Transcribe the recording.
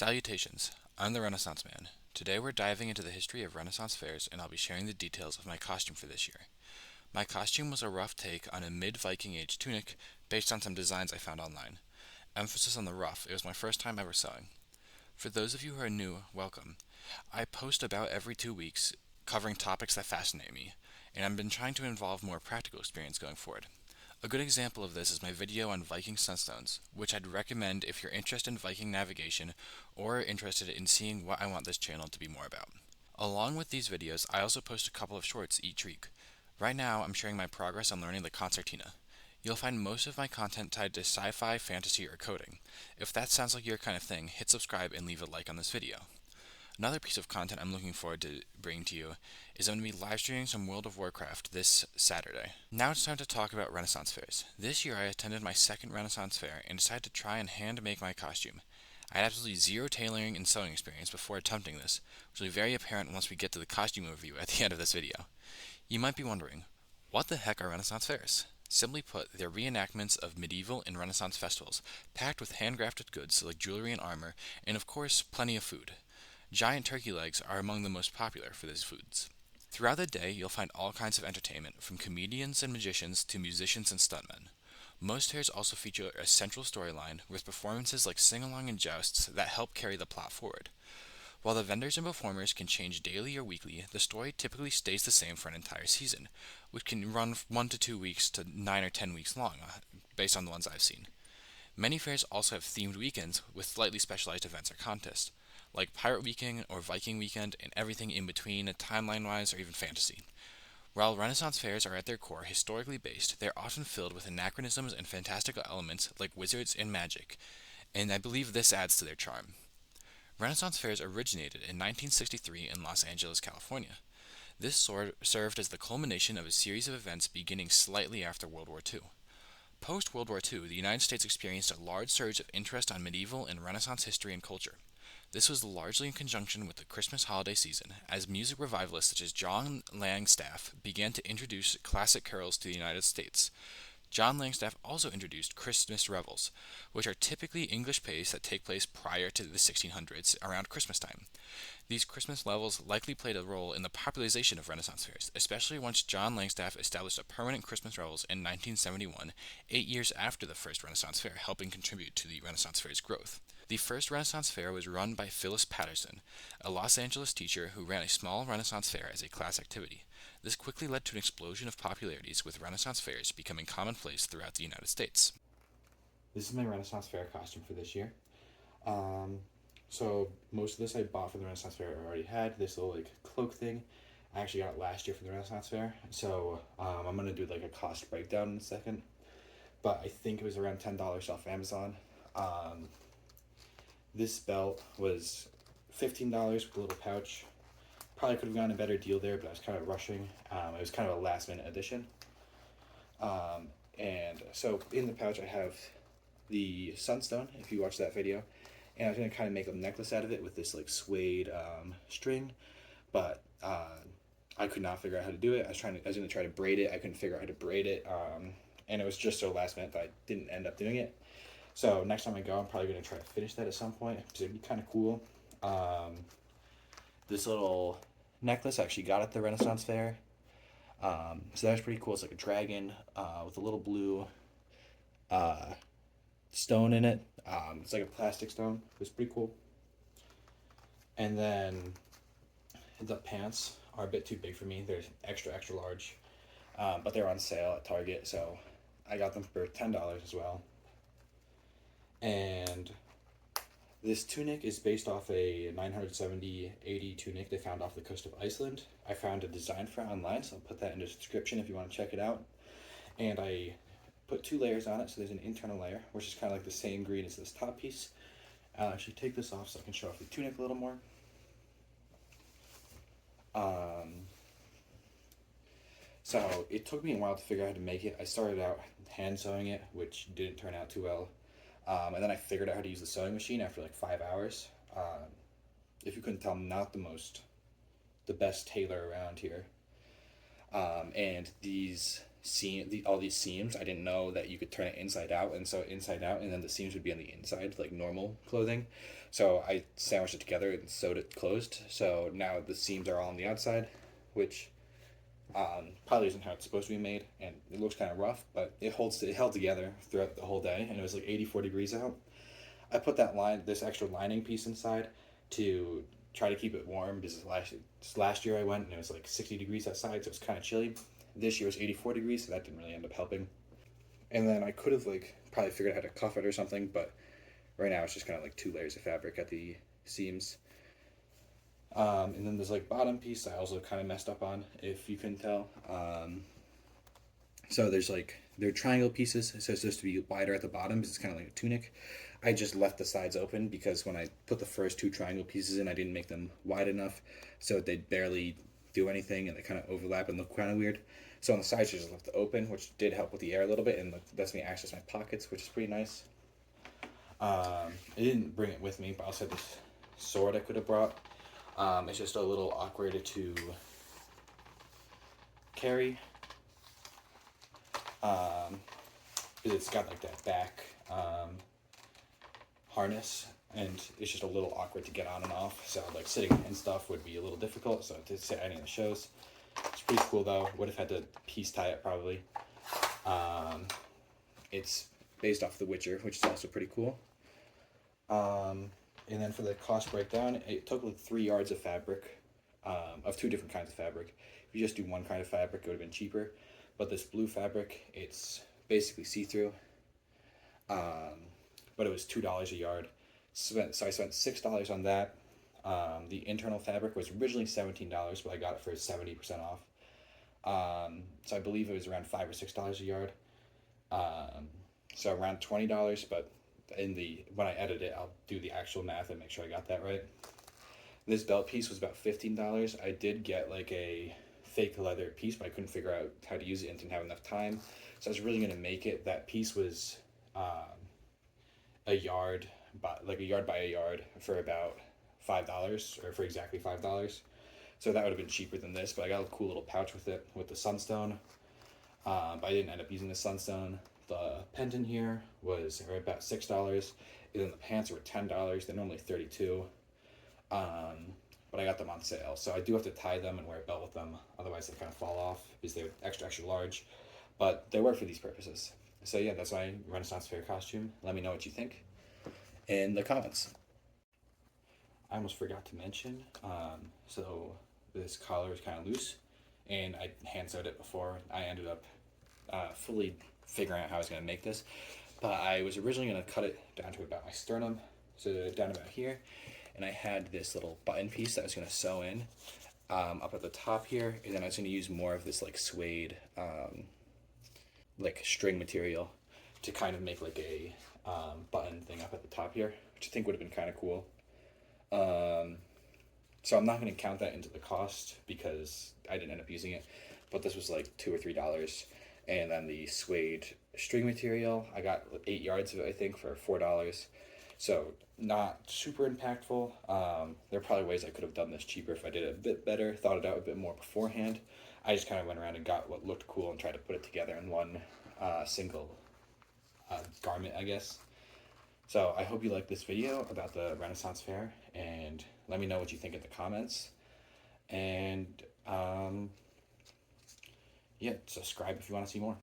Salutations, I'm the Renaissance Man. Today we're diving into the history of Renaissance fairs and I'll be sharing the details of my costume for this year. My costume was a rough take on a mid-Viking age tunic based on some designs I found online. Emphasis on the rough, it was my first time ever sewing. For those of you who are new, welcome. I post about every 2 weeks covering topics that fascinate me, and I've been trying to involve more practical experience going forward. A good example of this is my video on Viking sunstones, which I'd recommend if you're interested in Viking navigation or interested in seeing what I want this channel to be more about. Along with these videos, I also post a couple of shorts each week. Right now, I'm sharing my progress on learning the concertina. You'll find most of my content tied to sci-fi, fantasy, or coding. If that sounds like your kind of thing, hit subscribe and leave a like on this video. Another piece of content I'm looking forward to bringing to you is I'm going to be live streaming some World of Warcraft this Saturday. Now it's time to talk about Renaissance fairs. This year I attended my second Renaissance fair and decided to try and hand make my costume. I had absolutely zero tailoring and sewing experience before attempting this, which will be very apparent once we get to the costume review at the end of this video. You might be wondering, what the heck are Renaissance fairs? Simply put, they're reenactments of medieval and Renaissance festivals, packed with handcrafted goods like jewelry and armor, and of course, plenty of food. Giant turkey legs are among the most popular for these foods. Throughout the day, you'll find all kinds of entertainment, from comedians and magicians to musicians and stuntmen. Most fairs also feature a central storyline with performances like sing-along and jousts that help carry the plot forward. While the vendors and performers can change daily or weekly, the story typically stays the same for an entire season, which can run 1 to 2 weeks to 9 or 10 weeks long, based on the ones I've seen. Many fairs also have themed weekends with slightly specialized events or contests, like Pirate Weekend or Viking Weekend and everything in between, timeline-wise or even fantasy. While Renaissance fairs are at their core historically based, they're often filled with anachronisms and fantastical elements like wizards and magic, and I believe this adds to their charm. Renaissance fairs originated in 1963 in Los Angeles, California. This served as the culmination of a series of events beginning slightly after World War II. Post-World War II, the United States experienced a large surge of interest on medieval and Renaissance history and culture. This was largely in conjunction with the Christmas holiday season, as music revivalists such as John Langstaff began to introduce classic carols to the United States. John Langstaff also introduced Christmas revels, which are typically English plays that take place prior to the 1600s around Christmas time. These Christmas revels likely played a role in the popularization of Renaissance fairs, especially once John Langstaff established a permanent Christmas revels in 1971, 8 years after the first Renaissance fair, helping contribute to the Renaissance fair's growth. The first Renaissance fair was run by Phyllis Patterson, a Los Angeles teacher who ran a small Renaissance fair as a class activity. This quickly led to an explosion of popularities, with Renaissance fairs becoming commonplace throughout the United States. This is my Renaissance Fair costume for this year. Um, so most of this I bought from the Renaissance Fair. I already had this little like cloak thing. I actually got it last year from the Renaissance Fair. So I'm gonna do like a cost breakdown in a second. But I think it was around $10 off Amazon. This belt was $15 with a little pouch. Probably could have gotten a better deal there, but I was kind of rushing. It was kind of a last minute addition. And so in the pouch I have the sunstone, if you watch that video, and I was going to kind of make a necklace out of it with this like suede string, but I could not figure out how to do it. I was going to try to braid it. I couldn't figure out how to braid it, and it was just so last minute that I didn't end up doing it. So next time I go, I'm probably going to try to finish that at some point because it'd be kind of cool. This little necklace I actually got at the Renaissance Fair. So that was pretty cool. It's like a dragon with a little blue stone in it. It's like a plastic stone. It was pretty cool. And then the pants are a bit too big for me. They're extra, extra large. But they're on sale at Target, so I got them for $10 as well. And this tunic is based off a 970 AD tunic they found off the coast of Iceland. I found a design for it online, so I'll put that in the description if you want to check it out. And I put 2 layers on it, so there's an internal layer, which is kind of like the same green as this top piece. I'll actually take this off so I can show off the tunic a little more. So it took me a while to figure out how to make it. I started out hand sewing it, which didn't turn out too well. And then I figured out how to use the sewing machine after like 5 hours. If you couldn't tell, I'm not the best tailor around here. And these all these seams. I didn't know that you could turn it inside out, and so inside out, and then the seams would be on the inside like normal clothing. So I sandwiched it together and sewed it closed. So now the seams are all on the outside, which probably isn't how it's supposed to be made, and it looks kind of rough, but it held together throughout the whole day, and it was like 84 degrees out. I put this extra lining piece inside to try to keep it warm because last year I went and it was like 60 degrees outside, so it was kind of chilly. This year was 84 degrees, so that didn't really end up helping. And then I could have like probably figured out how to cuff it or something, but right now it's just kind of like two layers of fabric at the seams. And then there's like bottom piece I also kind of messed up on, if you can tell. So there's like they're triangle pieces, so it's supposed to be wider at the bottom because it's kind of like a tunic. I just left the sides open because when I put the first two triangle pieces in, I didn't make them wide enough, so they barely do anything and they kind of overlap and look kind of weird. So on the sides, I just left it open, which did help with the air a little bit and lets me access my pockets, which is pretty nice. I didn't bring it with me, but I also had this sword I could have brought. It's just a little awkward to carry. It's got like that back harness, and it's just a little awkward to get on and off. So like sitting and stuff would be a little difficult. So to sit any of the shows, it's pretty cool though. Would have had to piece tie it probably. It's based off The Witcher, which is also pretty cool. And then for the cost breakdown, it took like 3 yards of fabric, of two different kinds of fabric. If you just do one kind of fabric, it would have been cheaper. But this blue fabric, it's basically see-through. But it was $2 a yard. So I spent $6 on that. The internal fabric was originally $17, but I got it for 70% off. So I believe it was around $5 or $6 a yard. So around $20, but when I edit it, I'll do the actual math and make sure I got that right. This belt piece was about $15. I did get like a fake leather piece, but I couldn't figure out how to use it and didn't have enough time. So I was really gonna make it. That piece was a yard, like a yard by a yard for about $5, or for exactly $5. So that would have been cheaper than this, but I got a cool little pouch with it with the sunstone. But I didn't end up using the sunstone. The pendant here was about $6, and then the pants were $10. They're normally $32. But I got them on sale, so I do have to tie them and wear a belt with them. Otherwise, they kind of fall off because they're extra large. But they work for these purposes. So yeah, that's my Renaissance Fair costume. Let me know what you think in the comments. I almost forgot to mention. So this collar is kind of loose, and I hand sewed it before. I ended up fully figuring out how I was going to make this, but I was originally going to cut it down to about my sternum, so down about here, and I had this little button piece that I was going to sew in up at the top here, and then I was going to use more of this like suede like string material to kind of make like a button thing up at the top here, which I think would have been kind of cool. So I'm not going to count that into the cost because I didn't end up using it, but this was like $2 or $3. And then the suede string material, I got 8 yards of it, I think, for $4. So not super impactful. There are probably ways I could have done this cheaper if I did it a bit better, thought it out a bit more beforehand. I just kind of went around and got what looked cool and tried to put it together in one single garment, I guess. So I hope you like this video about the Renaissance Fair, and let me know what you think in the comments. And yeah, subscribe if you want to see more.